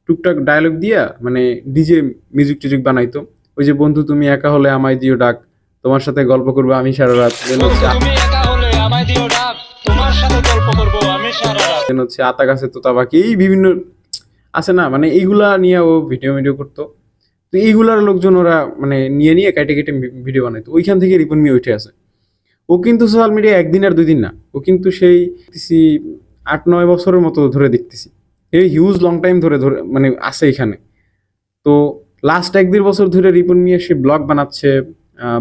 টুকটাক ডায়লগ দিয়া মানে ডিজে মিউজিক টিউজিক বানাইতো। ওই যে বন্ধু তুমি একা হলে আমায় দিও ডাক, তোমার সাথে গল্প করবো আমি সারা রাত, দেন হচ্ছে আতা গাছে তোতা পাখি, এই বিভিন্ন আছে না, মানে এইগুলা নিয়ে ও ভিডিও ভিডিও করতো। তো এইগুলার লোকজন ওরা মানে নিয়ে নিয়ে কেটে কেটে ভিডিও বানাইতো, ওইখান থেকে রিপন মিয়া উঠে আসে। ও কিন্তু সোশ্যাল মিডিয়া একদিন আর 2 দিন না, ও কিন্তু সেই 8-9 বছরের মতো ধরে দেখতেছি, এই হিউজ লং টাইম ধরে ধরে মানে আছে এখানে। তো লাস্ট 1-1.5 বছর ধরে রিপন মিয়া সে ব্লগ বানাচ্ছে,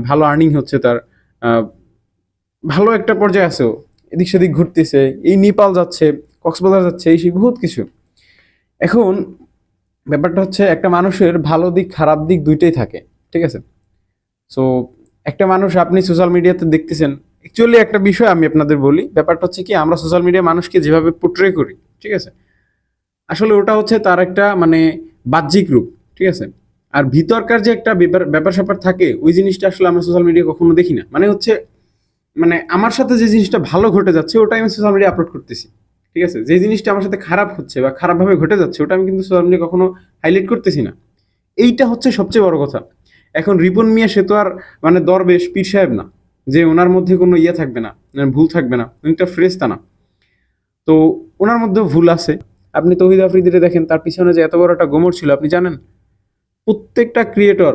ভালো আর্নিং হচ্ছে তার, ভালো একটা পর্যায়ে আছে ও, এদিক সেদিক ঘুরতেছে, এই নেপাল যাচ্ছে, কক্সবাজার যাচ্ছে, এই সেই বহুত কিছু। এখন ব্যাপারটা হচ্ছে একটা মানুষের ভালো দিক খারাপ দিক দুইটাই থাকে, ঠিক আছে? সো একটা মানুষ আপনি সোশ্যাল মিডিয়াতে দেখতেছেন, অ্যাকচুয়ালি একটা বিষয় আমি আপনাদের বলি, ব্যাপারটা হচ্ছে কি আমরা সোশ্যাল মিডিয়া মানুষকে যেভাবে পোর্ট্রে করি, ঠিক আছে, আসলে ওটা হচ্ছে তার একটা মানে বাহ্যিক রূপ, ঠিক আছে? আর ভিতরকার যে একটা ব্যাপার স্যাপার থাকে, ওই জিনিসটা আসলে আমরা সোশ্যাল মিডিয়া কখনো দেখি না। মানে হচ্ছে মানে আমার সাথে যে জিনিসটা ভালো ঘটে যাচ্ছে ওটা আমি সোশ্যাল মিডিয়া আপলোড করতেছি, ঠিক আছে? যে জিনিসটা আমার সাথে খারাপ হচ্ছে বা খারাপভাবে ঘটে যাচ্ছে ওটা আমি কিন্তু সোশ্যাল মিডিয়া কখনো হাইলাইট করতেছি না। এইটা হচ্ছে সবচেয়ে বড় কথা। এখন রিপন মিয়া সে তো আর মানে দরবেশ পীর সাহেব না যে ওনার মধ্যে কোনো ইয়ে থাকবে না, ভুল থাকবে না, উনি তো ফ্রেশতা না। তো ওনার মধ্যেও ভুল আছে। আপনি তৌহিদ আফ্রিদিরে দেখেন, তার পিছনে যে এত বড় একটা গোমর ছিল আপনি জানেন? প্রত্যেকটা ক্রিয়েটর,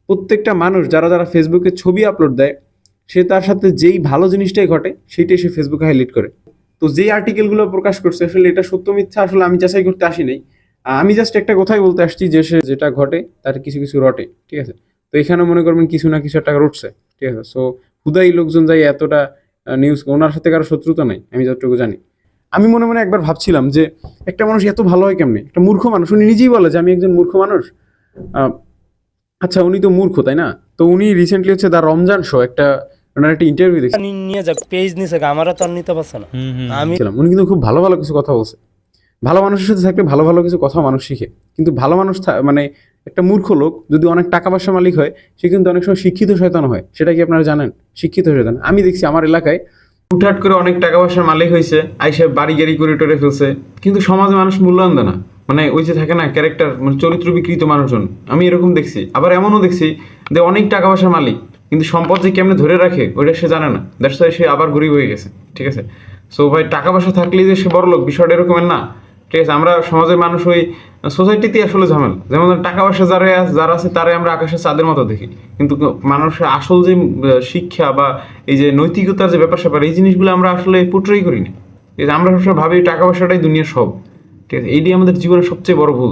প্রত্যেকটা মানুষ যারা যারা ফেসবুকে ছবি আপলোড দেয়, সে তার সাথে যেই ভালো জিনিসটাই ঘটে সেইটাই সে ফেসবুকে হাইলাইট করে। তো যেই আর্টিকেলগুলো প্রকাশ করছে আসলে এটা সত্য মিথ্যা আসলে আমি যাচাই করতে আসি নাই, আমি জাস্ট একটা কথাই বলতে আসছি যে সে যেটা ঘটে তার কিছু কিছু রটে, ঠিক আছে? তো এখানে মনে করবেন কিছু না কিছু একটা রটছে, ঠিক আছে? সো হুদাই লোকজন যাই এতটা নিউজ, ওনার সাথে কারো শত্রুতা নাই আমি যতটুকু জানি। আমি মনে মনে একবার ভাবছিলাম যে একটা মানুষ এত ভালো হয় কেমনে, একটা মূর্খ মানুষ, উনি নিজেই বলে যে আমি একজন মূর্খ মানুষ। আহ, আচ্ছা উনি তো মূর্খ তাই না? তো উনি রিসেন্টলি হচ্ছে দা রমজান শো একটা ওনার একটা ইন্টারভিউ নিয়ে যাক পেজ নিছে আমারও তো আর নিতে পারছে না। আমি দেখছিলাম, উনি কিন্তু খুব ভালো ভালো কিছু কথা বলছে। ভালো মানুষের সাথে থাকলে ভালো ভালো কিছু কথা মানুষ শিখে, কিন্তু ভালো মানুষ মানে একটা মূর্খ লোক যদি অনেক টাকা পয়সা মালিক হয় সে কিন্তু অনেক সময় শিক্ষিত শয়তান হয়, সেটা কি আপনারা জানেন? শিক্ষিত শয়তান আমি দেখছি আমার এলাকায় হুটহাট করে অনেক টাকা পয়সার মালিক হয়েছে, আইসে বাড়ি গাড়ি করে টরে ফেলছে, কিন্তু সমাজে মানুষ মূল্যায়ন দেয় না। মানে ওই যে থাকে না ক্যারেক্টার, মানে চরিত্র বিকৃত মানুষজন, আমি এরকম দেখছি। আবার এমনও দেখছি যে অনেক টাকা পয়সার মালিক কিন্তু সম্পদ যে কেমনে ধরে রাখে ওইটা সে জানে না, দ্যাটস ওয়াই সে আবার গরিব হয়ে গেছে, ঠিক আছে? সো ভাই টাকা পয়সা থাকলেই যে সে বড় লোক বিষয়টা এরকমের না, ঠিক আছে? আমরা সমাজের মানুষ ওই সোসাইটিতে আসলে ঝামেলা, যেমন টাকা পয়সা যারা আছে তারাই আমরা আকাশের চাঁদের মতো দেখি, কিন্তু মানুষের আসল যে শিক্ষা বা এই যে নৈতিকতার যে ব্যাপার স্যাপার এই জিনিসগুলো আমরা আসলে পোট্রেই করি না। আমরা সবসময় ভাবি টাকা পয়সাটাই দুনিয়ার সব, ঠিক আছে? এইটাই আমাদের জীবনের সবচেয়ে বড় ভুল।